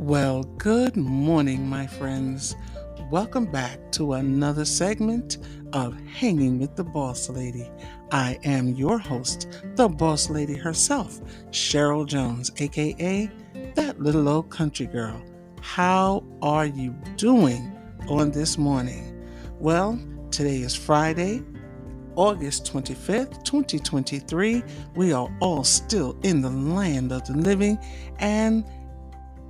Well, good morning, my friends. Welcome back to another segment of Hanging with the Boss Lady. I am your host, the Boss Lady herself, Cheryl Jones, aka that little old country girl. How are you doing on this morning? Well, today is Friday, August 25th, 2023. We are all still in the land of the living, and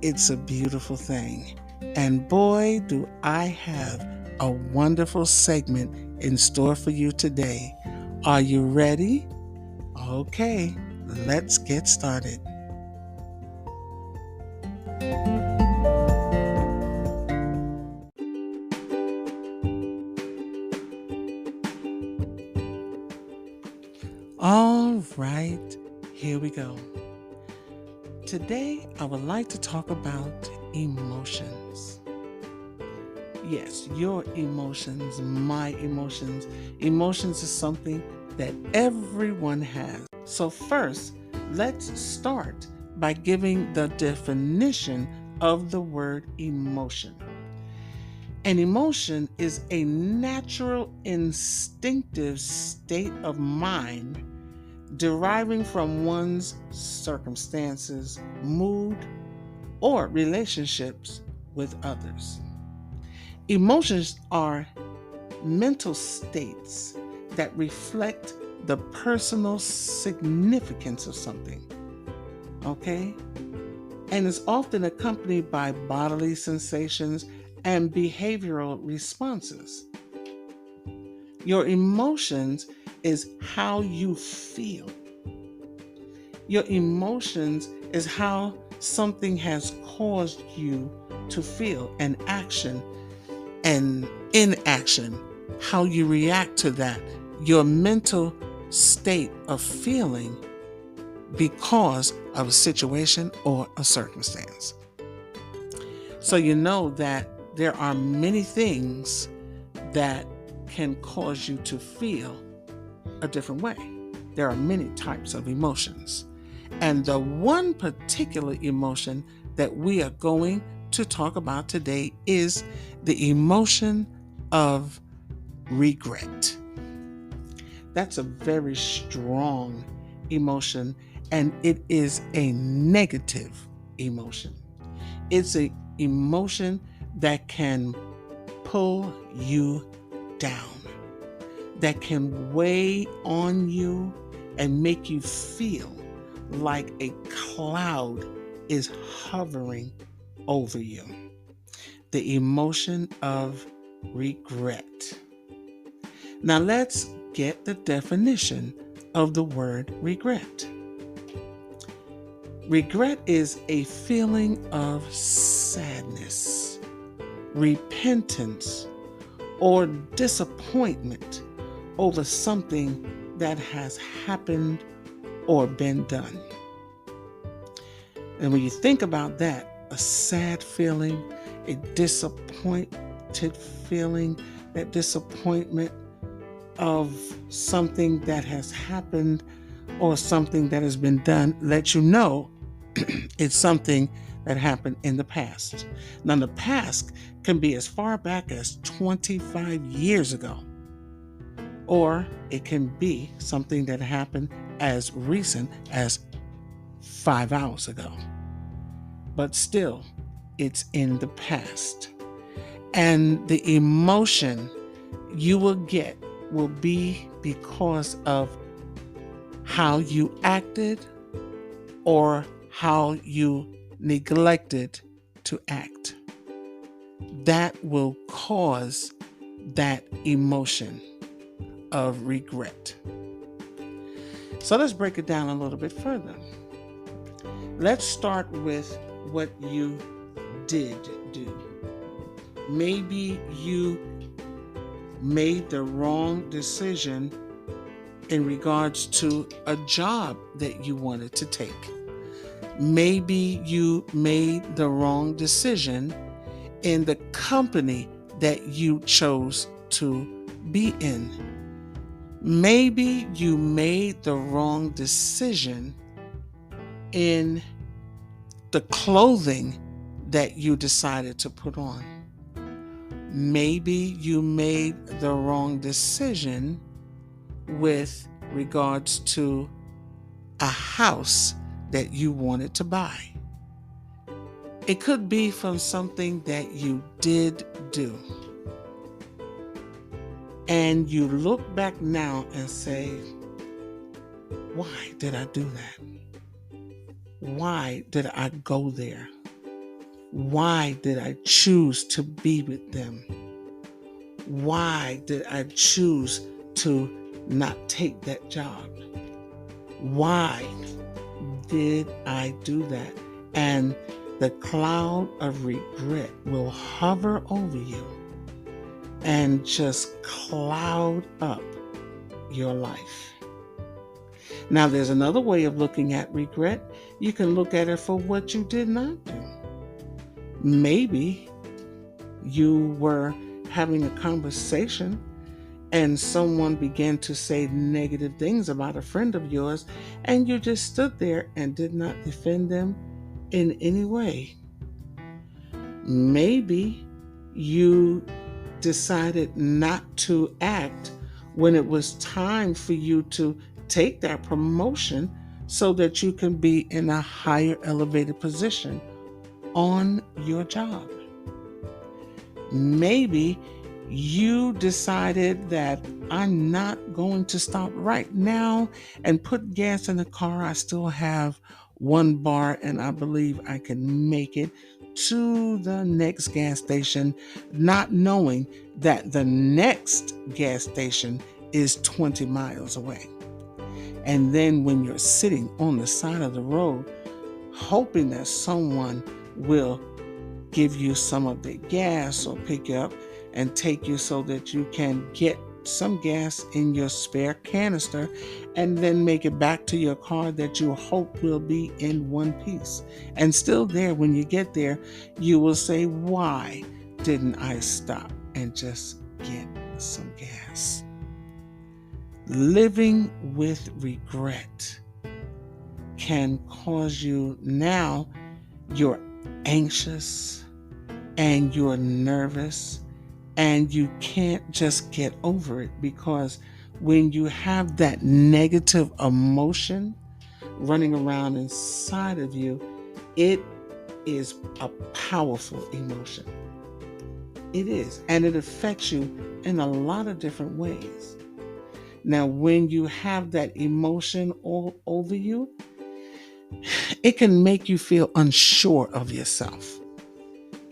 it's a beautiful thing. And boy, do I have a wonderful segment in store for you today. Are you ready? Okay, let's get started. All right, here we go. Today, I would like to talk about emotions. Yes, your emotions, my emotions. Emotions is something that everyone has. So, first, let's start by giving the definition of the word emotion. An emotion is a natural, instinctive state of mind deriving from one's circumstances, mood, or relationships with others. Emotions are mental states that reflect the personal significance of something, okay? And is often accompanied by bodily sensations and behavioral responses. Your emotions is how you feel. Your emotions is how something has caused you to feel an action and inaction, how you react to that, your mental state of feeling because of a situation or a circumstance. So you know that there are many things that can cause you to feel a different way. There are many types of emotions. And the one particular emotion that we are going to talk about today is the emotion of regret. That's a very strong emotion, and it is a negative emotion. It's an emotion that can pull you down, that can weigh on you and make you feel like a cloud is hovering over you. The emotion of regret. Now let's get the definition of the word regret. Regret is a feeling of sadness, repentance, or disappointment over something that has happened or been done. And when you think about that, a sad feeling, a disappointed feeling, that disappointment of something that has happened or something that has been done, let you know it's something that happened in the past. Now, the past can be as far back as 25 years ago, or it can be something that happened as recent as 5 hours ago. But still, it's in the past. And the emotion you will get will be because of how you acted or how you neglected to act. That will cause that emotion of regret. So let's break it down a little bit further. Let's start with what you did do. Maybe you made the wrong decision in regards to a job that you wanted to take. Maybe you made the wrong decision in the company that you chose to be in. Maybe you made the wrong decision in the clothing that you decided to put on. Maybe you made the wrong decision with regards to a house that you wanted to buy. It could be from something that you did do. And you look back now and say, why did I do that? Why did I go there? Why did I choose to be with them? Why did I choose to not take that job? Why did I do that? And the cloud of regret will hover over you and just cloud up your life. Now, there's another way of looking at regret. You can look at it for what you did not do. Maybe you were having a conversation and someone began to say negative things about a friend of yours, and you just stood there and did not defend them in any way. Maybe you decided not to act when it was time for you to take that promotion so that you can be in a higher elevated position on your job. Maybe you decided that I'm not going to stop right now and put gas in the car. I still have 1 bar and I believe I can make it to the next gas station, not knowing that the next gas station is 20 miles away. And then when you're sitting on the side of the road, hoping that someone will give you some of the gas or pick you up and take you so that you can get some gas in your spare canister and then make it back to your car that you hope will be in one piece. And still there, when you get there, you will say, why didn't I stop and just get some gas? Living with regret can cause you now, you're anxious and you're nervous and you can't just get over it, because when you have that negative emotion running around inside of you, it is a powerful emotion. It is, and it affects you in a lot of different ways. Now, when you have that emotion all over you, it can make you feel unsure of yourself.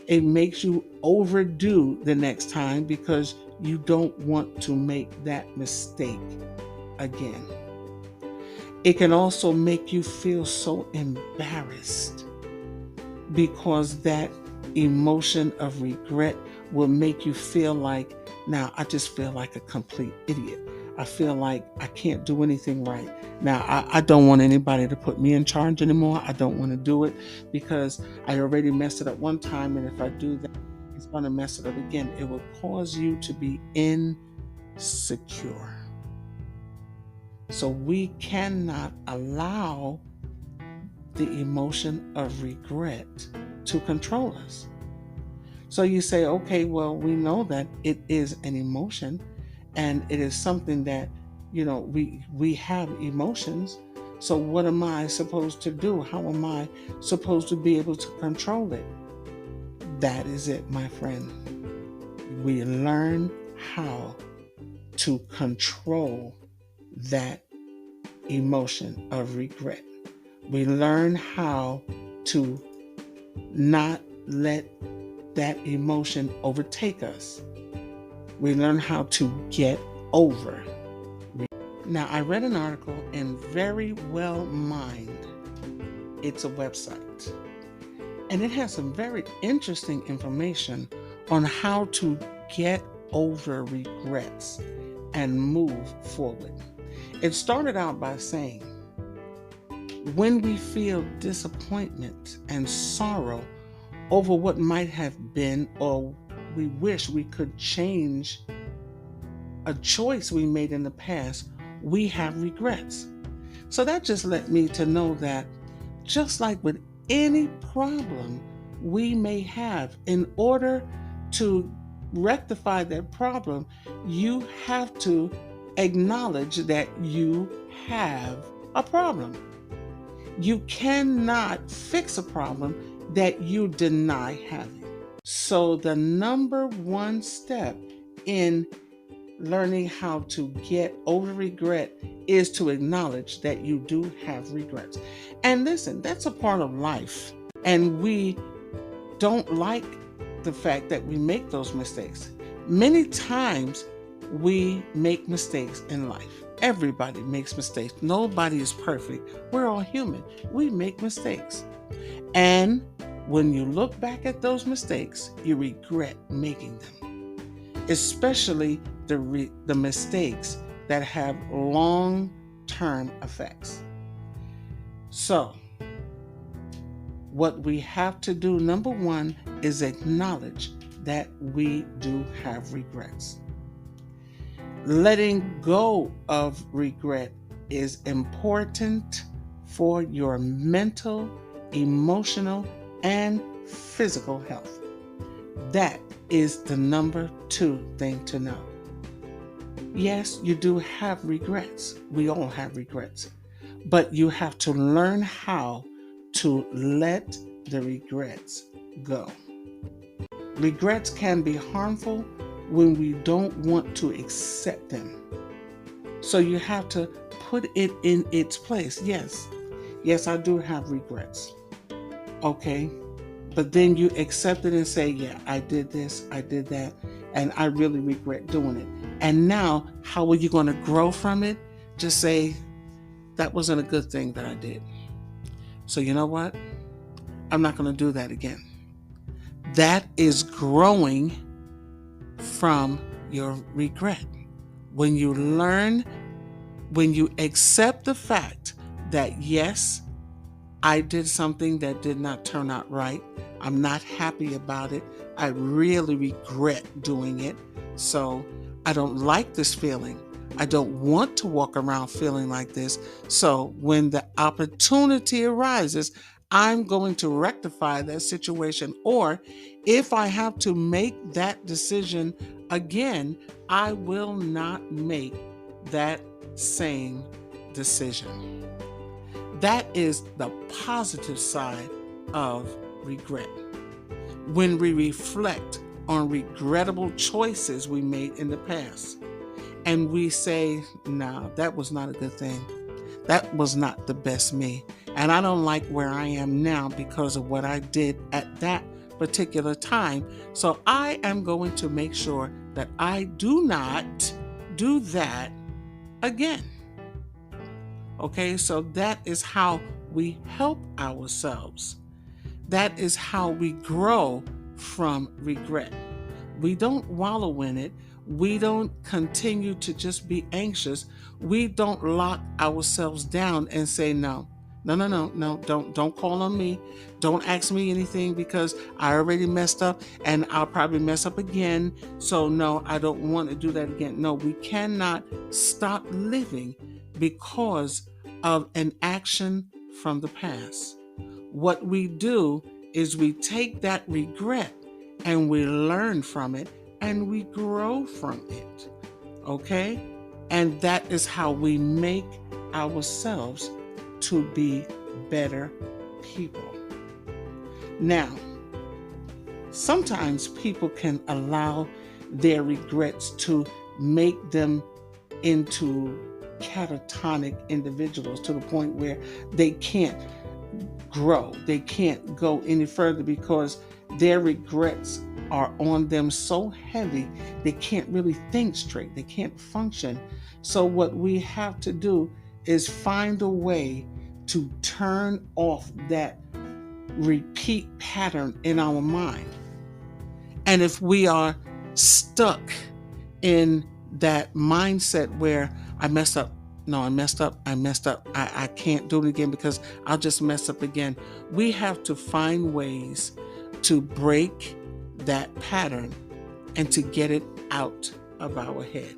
It makes you overdo the next time because you don't want to make that mistake again. It can also make you feel so embarrassed because that emotion of regret will make you feel like, now I just feel like a complete idiot. I feel like I can't do anything right. Now, I don't want anybody to put me in charge anymore. I don't want to do it because I already messed it up one time, and if I do that, it's going to mess it up again. It will cause you to be insecure. So we cannot allow the emotion of regret to control us. So you say, okay, well, we know that it is an emotion and it is something that, we have emotions. So what am I supposed to do? How am I supposed to be able to control it? That is it, my friend. We learn how to control that emotion of regret. We learn how to not let that emotion overtake us. We learn how to get over. Now, I read an article in Very Well Mind. It's a website. And it has some very interesting information on how to get over regrets and move forward. It started out by saying, when we feel disappointment and sorrow over what might have been, or we wish we could change a choice we made in the past, we have regrets. So that just led me to know that just like with any problem, we may have. In order to rectify that problem, you have to acknowledge that you have a problem. You cannot fix a problem that you deny having. So, the number one step in learning how to get over regret is to acknowledge that you do have regrets. And listen, that's a part of life. And we don't like the fact that we make those mistakes. Many times we make mistakes in life. Everybody makes mistakes. Nobody is perfect. We're all human. We make mistakes. And when you look back at those mistakes, you regret making them, especially the mistakes that have long-term effects. So, what we have to do, number one, is acknowledge that we do have regrets. Letting go of regret is important for your mental, emotional, and physical health. That is the number two thing to know. Yes, you do have regrets. We all have regrets. But you have to learn how to let the regrets go. Regrets can be harmful when we don't want to accept them. So you have to put it in its place. Yes, I do have regrets. Okay, but then you accept it and say, yeah, I did this, I did that, and I really regret doing it. And now, how are you going to grow from it? Just say, that wasn't a good thing that I did. So you know what? I'm not going to do that again. That is growing from your regret. When you learn, when you accept the fact that yes, I did something that did not turn out right. I'm not happy about it. I really regret doing it. So I don't like this feeling. I don't want to walk around feeling like this. So when the opportunity arises, I'm going to rectify that situation. Or if I have to make that decision again, I will not make that same decision. That is the positive side of regret. When we reflect on regrettable choices we made in the past, and we say, no, that was not a good thing. That was not the best me. And I don't like where I am now because of what I did at that particular time. So I am going to make sure that I do not do that again. Okay, so that is how we help ourselves. That is how we grow from regret. We don't wallow in it. We don't continue to just be anxious. We don't lock ourselves down and say, no, don't call on me. Don't ask me anything because I already messed up and I'll probably mess up again. So no, I don't want to do that again. No, we cannot stop living because of an action from the past. What we do is we take that regret and we learn from it and we grow from it. Okay? And that is how we make ourselves to be better people. Now, sometimes people can allow their regrets to make them into catatonic individuals to the point where they can't grow. They can't go any further because their regrets are on them so heavy they can't really think straight. They can't function. So what we have to do is find a way to turn off that repeat pattern in our mind. And if we are stuck in that mindset where I messed up, I can't do it again because I'll just mess up again. We have to find ways to break that pattern and to get it out of our head.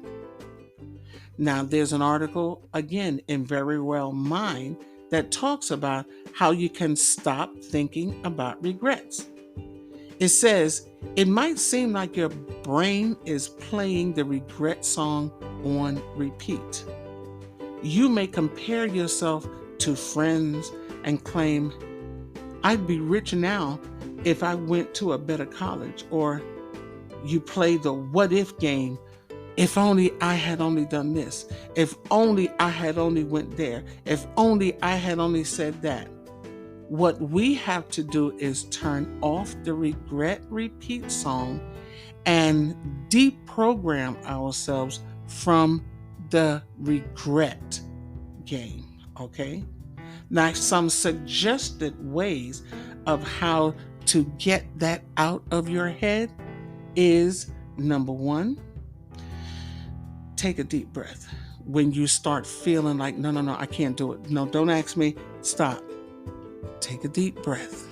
Now, there's an article, again, in Very Well Mind that talks about how you can stop thinking about regrets. It says, it might seem like your brain is playing the regret song on repeat. You may compare yourself to friends and claim, I'd be rich now if I went to a better college. Or you play the what if game. If only I had only done this. If only I had only went there. If only I had only said that. What we have to do is turn off the regret repeat song and deprogram ourselves from the regret game. Okay? Now, some suggested ways of how to get that out of your head is number one, take a deep breath. When you start feeling like, no, I can't do it. No, don't ask me. Stop. Take a deep breath.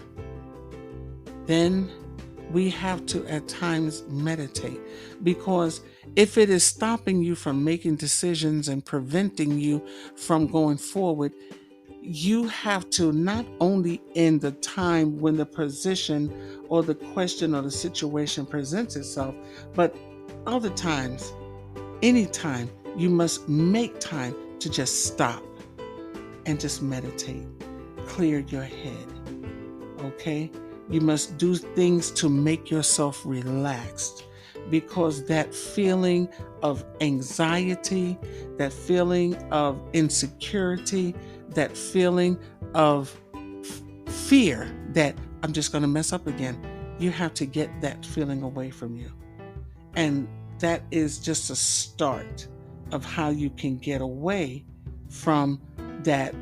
Then we have to at times meditate, because if it is stopping you from making decisions and preventing you from going forward, you have to not only in the time when the position or the question or the situation presents itself, but other times, anytime, you must make time to just stop and just meditate. Clear your head. Okay? You must do things to make yourself relaxed, because that feeling of anxiety, that feeling of insecurity, that feeling of fear that I'm just going to mess up again, you have to get that feeling away from you. And that is just a start of how you can get away from that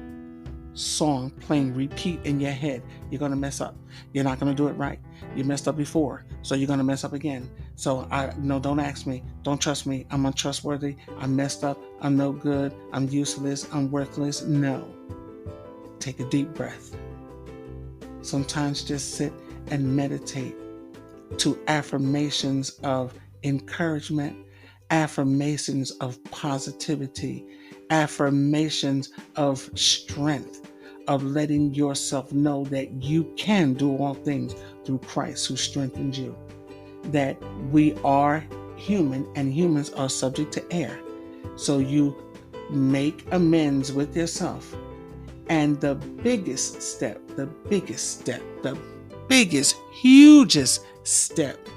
song playing repeat in your head. You're going to mess up. You're not going to do it right. You messed up before, so you're going to mess up again. So don't ask me. Don't trust me. I'm untrustworthy. I'm messed up. I'm no good. I'm useless. I'm worthless. No. Take a deep breath. Sometimes just sit and meditate to affirmations of encouragement, affirmations of positivity, affirmations of strength, of letting yourself know that you can do all things through Christ who strengthens you. That we are human and humans are subject to error. So you make amends with yourself. And the biggest step, hugest step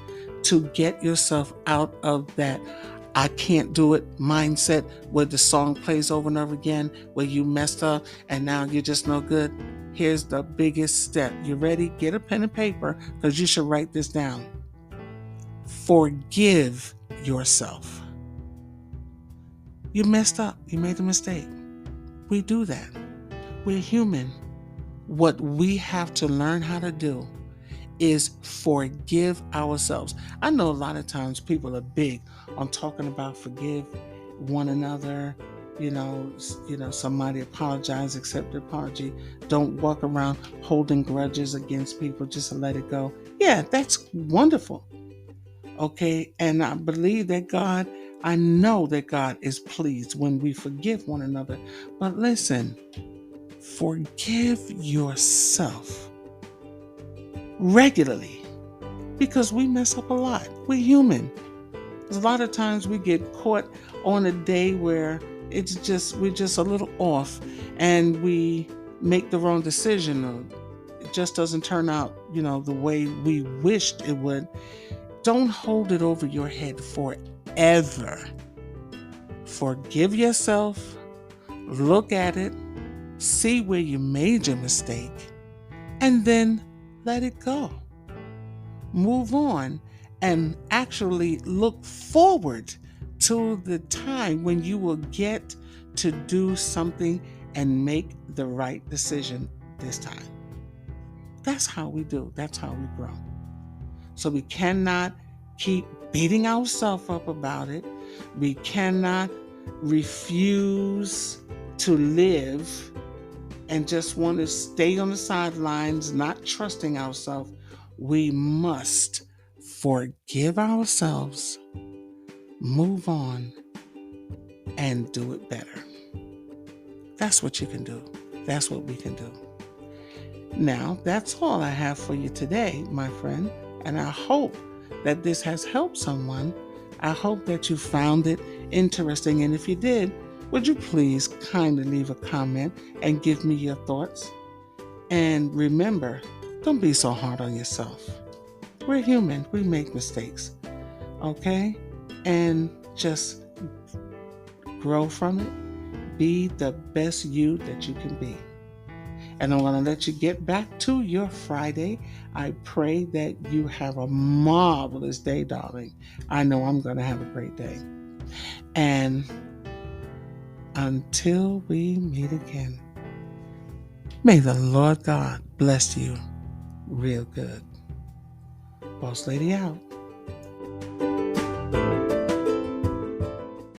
to get yourself out of that I can't do it mindset where the song plays over and over again, where you messed up and now you're just no good. Here's the biggest step. You ready? Get a pen and paper, because you should write this down. Forgive yourself. You messed up. You made a mistake. We do that. We're human. What we have to learn how to do is forgive ourselves. I know a lot of times people are big on talking about forgive one another. Somebody apologize, accept the apology. Don't walk around holding grudges against people just to let it go. Yeah, that's wonderful. Okay, and I know that God is pleased when we forgive one another. But listen, forgive yourself regularly, because we mess up a lot. We're human. A lot of times we get caught on a day where we're just a little off and we make the wrong decision, or it just doesn't turn out, the way we wished it would. Don't hold it over your head forever. Forgive yourself, look at it, see where you made your mistake, and then let it go. Move on and actually look forward to the time when you will get to do something and make the right decision this time. That's how we do. That's how we grow. So we cannot keep beating ourselves up about it. We cannot refuse to live and just want to stay on the sidelines, not trusting ourselves. We must forgive ourselves, move on, and do it better. That's what you can do. That's what we can do. Now, that's all I have for you today, my friend. And I hope that this has helped someone. I hope that you found it interesting. And if you did, would you please kindly leave a comment and give me your thoughts? And remember, don't be so hard on yourself. We're human, we make mistakes, okay? And just grow from it. Be the best you that you can be. And I'm going to let you get back to your Friday. I pray that you have a marvelous day, darling. I know I'm going to have a great day. And until we meet again, may the Lord God bless you real good. Bosslady out.